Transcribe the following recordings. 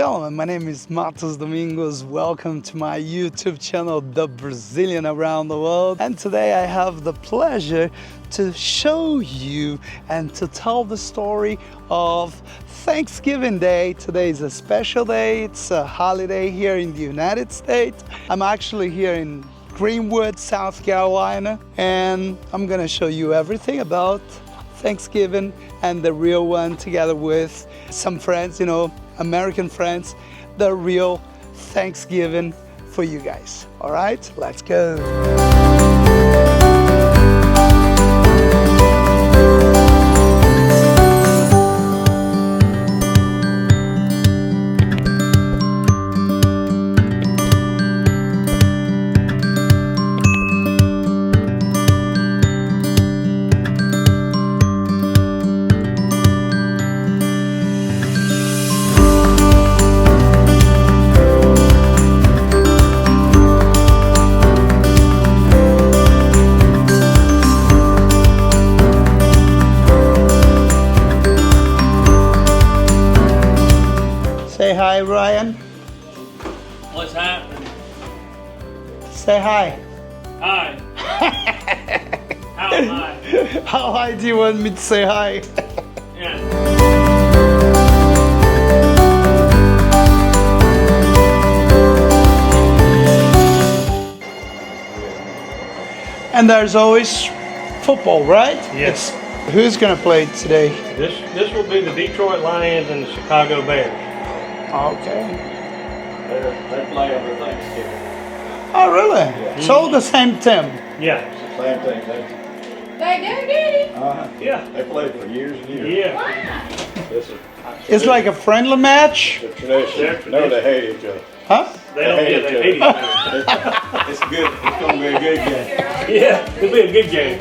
gentlemen, my name is Matos Domingos. Welcome to my YouTube channel, The Brazilian Around the World. And today I have the pleasure to show you and to tell the story of Thanksgiving Day. Today is a special day. It's a holiday here in the United States. I'm actually here in Greenwood, South Carolina, and I'm gonna show you everything about Thanksgiving and the real one, together with some friends, American friends, the real Thanksgiving for you guys. All right, let's go. Say hi, Ryan. What's happening? Say hi. Hi. How am I? How high do you want me to say hi? Yeah. And there's always football, right? Yes. Who's gonna play today? This will be the Detroit Lions and the Chicago Bears. Okay. They play over Thanksgiving. Oh, really? Yeah. It's all the same team. Yeah. Same thing. They do, did Yeah. They played for years and years. Yeah. Wow. This is It's like a friendly match, the tradition. No, they hate each other. huh? They don't get the 80s. It's good. It's going to be a good game. Yeah. It'll be a good game.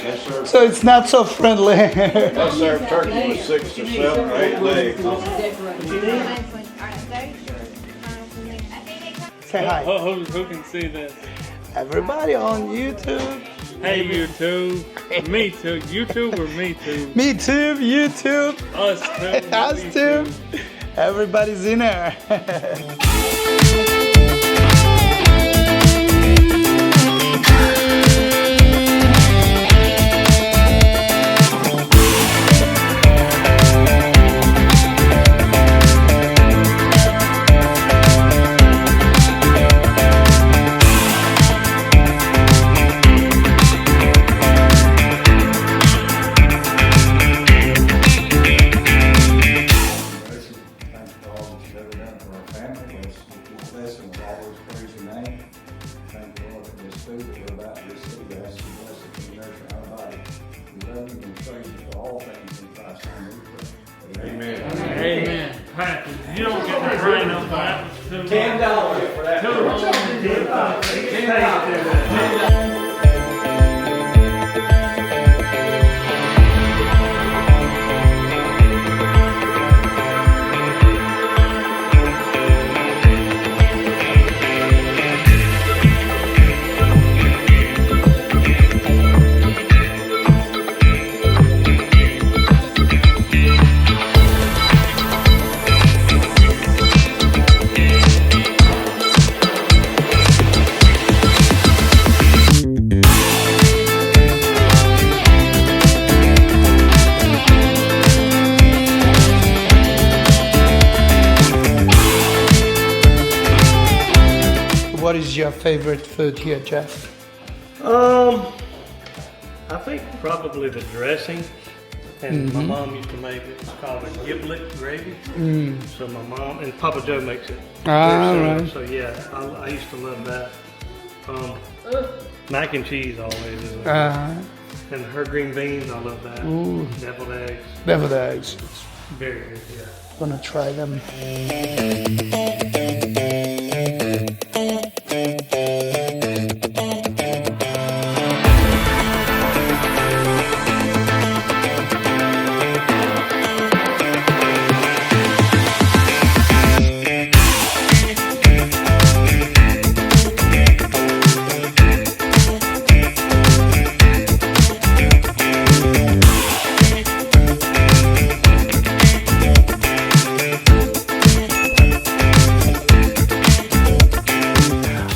They serve, So it's not so friendly. they serve turkey with 6 or 7 or 8 legs. Say hi. Who can see this? Everybody on YouTube. Hey, YouTube. Me too. YouTube or me too? Me too, YouTube. Us too. Us Me too. Everybody's in there. Thanks for all that you've ever done for our family. Let's bless and always praise your name. Thank you, Lord, for this food that we're about to receive. I ask you to bless it and nurture our body. We love you and praise you for all things in Christ's name we pray. Amen. Amen. Patrick, you don't get the brain on that. $10 for that. What is your favorite food here, Jeff? I think probably the dressing. And my mom used to make it. It's called a giblet gravy. So my mom and Papa Joe makes it. Ah, So- right. So yeah, I used to love that. Mac and cheese always is. And her green beans, I love that. Ooh. Deviled eggs, Deviled eggs. It's very good. Yeah. gonna try them.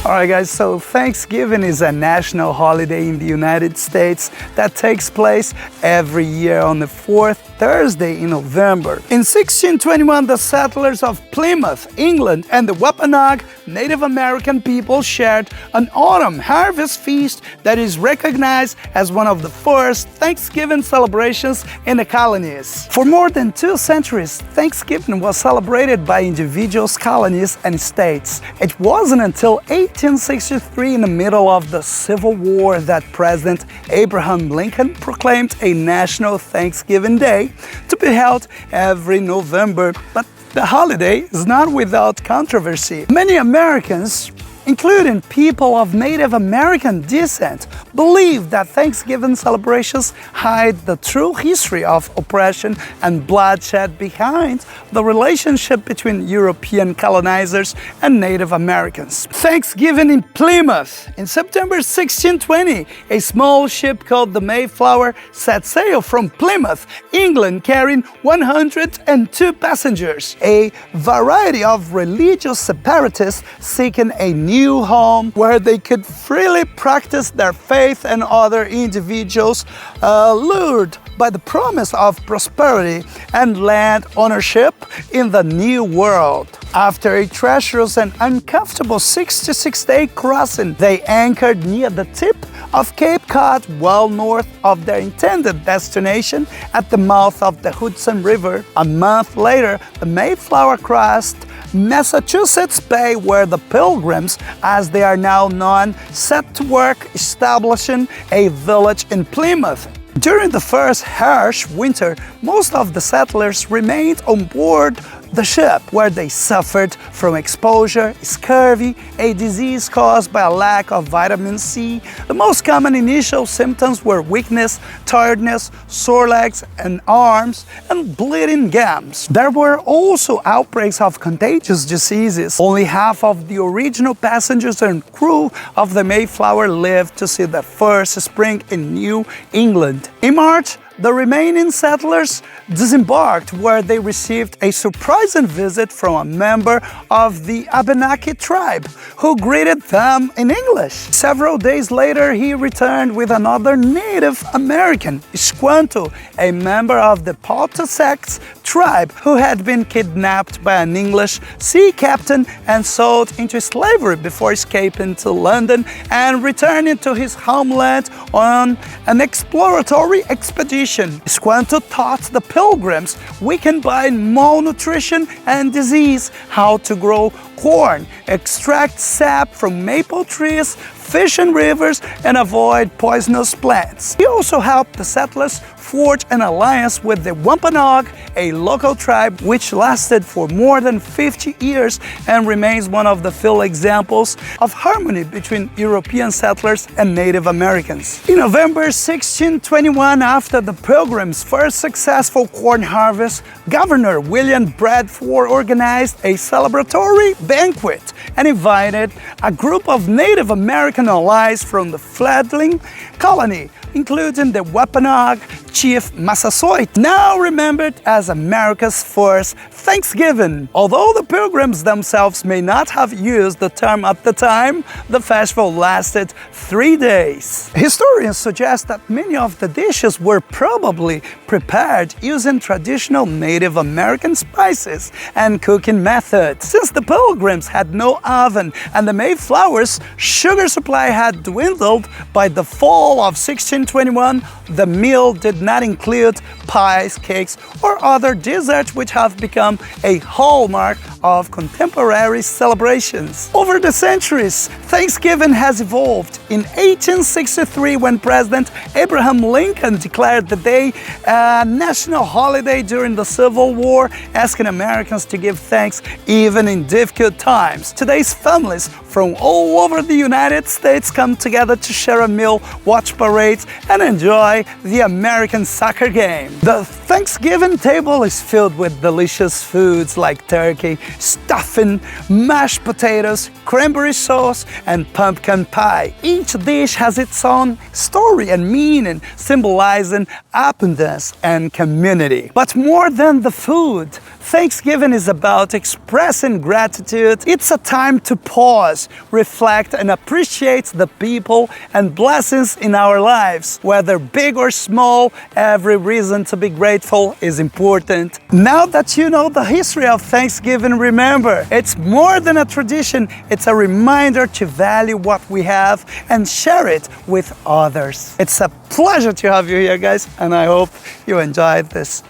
Alright guys, so Thanksgiving is a national holiday in the United States that takes place every year on the fourth Thursday in November. In 1621, the settlers of Plymouth, England, and the Wampanoag Native American people shared an autumn harvest feast that is recognized as one of the first Thanksgiving celebrations in the colonies. For more than 2 centuries, Thanksgiving was celebrated by individuals, colonies, and states. It wasn't until 1863, in the middle of the Civil War, that President Abraham Lincoln proclaimed a national Thanksgiving Day to be held every November. But the holiday is not without controversy. Many Americans, including people of Native American descent, believe that Thanksgiving celebrations hide the true history of oppression and bloodshed behind the relationship between European colonizers and Native Americans. Thanksgiving in Plymouth. In September 1620, a small ship called the Mayflower set sail from Plymouth, England, carrying 102 passengers, a variety of religious separatists seeking a new home where they could freely practice their faith, and other individuals lured by the promise of prosperity and land ownership in the New World. After a treacherous and uncomfortable 66-day crossing, they anchored near the tip of Cape Cod, well north of their intended destination at the mouth of the Hudson River. A month later, the Mayflower crossed Massachusetts Bay, where the Pilgrims, as they are now known, set to work establishing a village in Plymouth. During the first harsh winter, most of the settlers remained on board the ship, where they suffered from exposure, scurvy, a disease caused by a lack of vitamin C. The most common initial symptoms were weakness, tiredness, sore legs and arms, and bleeding gums. There were also outbreaks of contagious diseases. Only half of the original passengers and crew of the Mayflower lived to see the first spring in New England. In March, the remaining settlers disembarked, where they received a surprising visit from a member of the Abenaki tribe, who greeted them in English. Several days later, he returned with another Native American, Squanto, a member of the Pawtuxet tribe, who had been kidnapped by an English sea captain and sold into slavery before escaping to London and returning to his homeland on an exploratory expedition. Squanto taught the Pilgrims, weakened by malnutrition and disease, how to grow corn, extract sap from maple trees, fish in rivers, and avoid poisonous plants. He also helped the settlers forge an alliance with the Wampanoag, a local tribe which lasted for more than 50 years and remains one of the few examples of harmony between European settlers and Native Americans. In November 1621, after the Pilgrims' first successful corn harvest, Governor William Bradford organized a celebratory banquet and invited a group of Native American allies from the fledgling colony, including the Wampanoag chief Massasoit, now remembered as America's first Thanksgiving. Although the Pilgrims themselves may not have used the term at the time, the festival lasted 3 days. Historians suggest that many of the dishes were probably prepared using traditional Native American spices and cooking methods. Since the Pilgrims had no oven and the Mayflower's sugar supply had dwindled by the fall of 1621, the meal did not include pies, cakes, or other desserts, which have become a hallmark of contemporary celebrations. Over the centuries, Thanksgiving has evolved. In 1863, when President Abraham Lincoln declared the day a national holiday during the Civil War, asking Americans to give thanks even in difficult times. Today's families from all over the United States come together to share a meal, watch parades, and enjoy the American soccer game. The Thanksgiving table is filled with delicious foods like turkey, stuffing, mashed potatoes, cranberry sauce, and pumpkin pie. Each dish has its own story and meaning, symbolizing abundance and community. But more than the food, Thanksgiving is about expressing gratitude. It's a time to pause, reflect, and appreciate the people and blessings in our lives. Whether big or small, every reason to be grateful is important. Now that you know the history of Thanksgiving, remember, it's more than a tradition, it's a reminder to value what we have and share it with others. It's a pleasure to have you here, guys, and I hope you enjoyed this,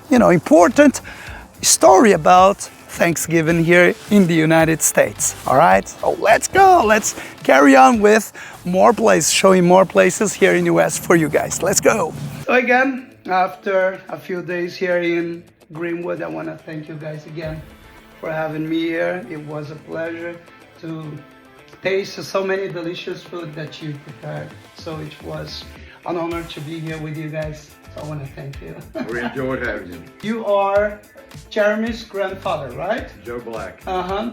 important story about Thanksgiving here in the United States. All right, so let's go. Let's carry on with more places, showing more places here in the US for you guys. Let's go. So again, after a few days here in Greenwood, I want to thank you guys again for having me here. It was a pleasure to taste so many delicious food that you prepared. So it was an honor to be here with you guys. So I want to thank you. We enjoyed having you. You are Jeremy's grandfather, right? Joe Black.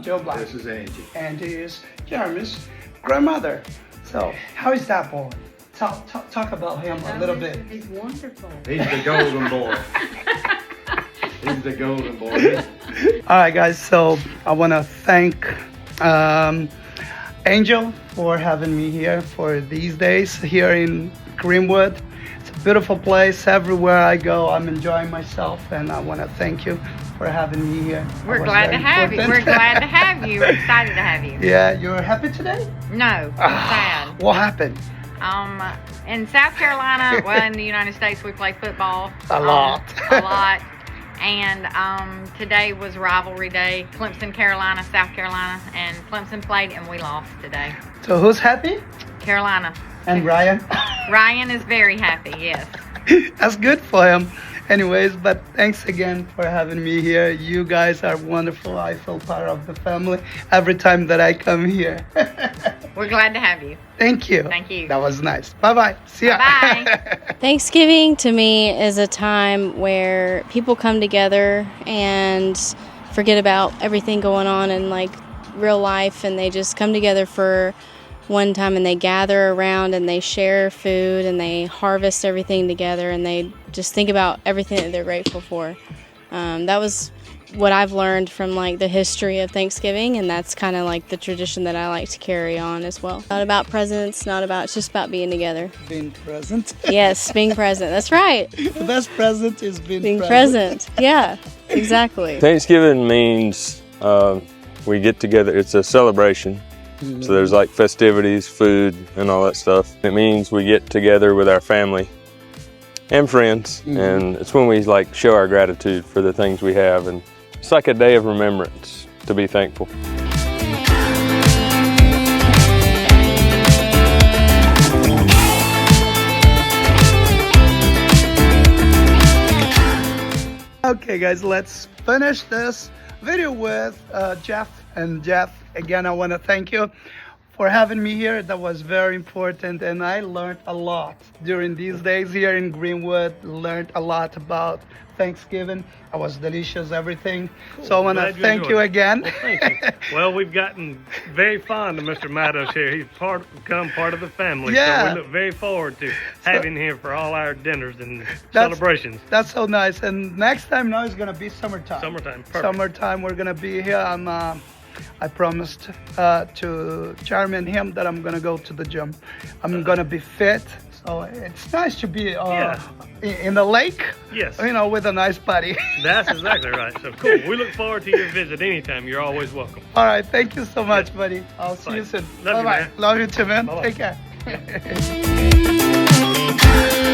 Joe Black. This is Angie. Angie is Jeremy's grandmother. So how is that boy? Talk about him a little bit. He's wonderful. He's the golden boy. He's the golden boy. All right, guys. So I want to thank Angel for having me here for these days here in Greenwood. It's a beautiful place. Everywhere I go, I'm enjoying myself, and I want to thank you for having me here. We're glad to have you. We're glad to have you. We're excited to have you. Yeah, you're happy today? No, I'm sad. What happened? In South Carolina, well, in the United States, we play football. A lot. A lot. And today was rivalry day. Clemson, Carolina, South Carolina, and Clemson played, and we lost today. So who's happy? Carolina. And Ryan? Ryan is very happy, yes. That's good for him. Anyways, but thanks again for having me here. You guys are wonderful. I feel part of the family every time that I come here. We're glad to have you. Thank you. Thank you. That was nice. Bye-bye. See ya. Bye. Thanksgiving to me is a time where people come together and forget about everything going on in real life, and they just come together for one time, and they gather around and they share food and they harvest everything together, and they just think about everything that they're grateful for. That was what I've learned from the history of Thanksgiving, and that's kind of the tradition that I like to carry on as well. Not about presents, it's just about being together. Being present. Yes, being present. That's right. The best present is being present. Yeah, exactly. Thanksgiving means we get together. It's a celebration. Mm-hmm. So there's festivities, food, and all that stuff. It means we get together with our family and friends, mm-hmm. and it's when we show our gratitude for the things we have, and it's like a day of remembrance to be thankful. Okay guys, let's finish this video with Jeff. And Jeff, again, I want to thank you for having me here. That was very important, and I learned a lot during these days here in Greenwood. Learned a lot about Thanksgiving. It was delicious, everything. Cool. So I want to thank you again. Well, thank you. Well, we've gotten very fond of Mr. Matos here. He's become part of the family. Yeah. So we look very forward to having him here for all our dinners and celebrations. That's so nice. And next time now is going to be summertime. Summertime, perfect. Summertime, we're going to be here. I promised to Jeremy and him that I'm going to go to the gym. I'm going to be fit. So it's nice to be in the lake, yes, with a nice buddy. That's exactly right. So cool. We look forward to your visit anytime. You're always welcome. All right. Thank you so much, buddy. I'll see you soon. Love you, man. Love you too, man. Bye-bye. Take care.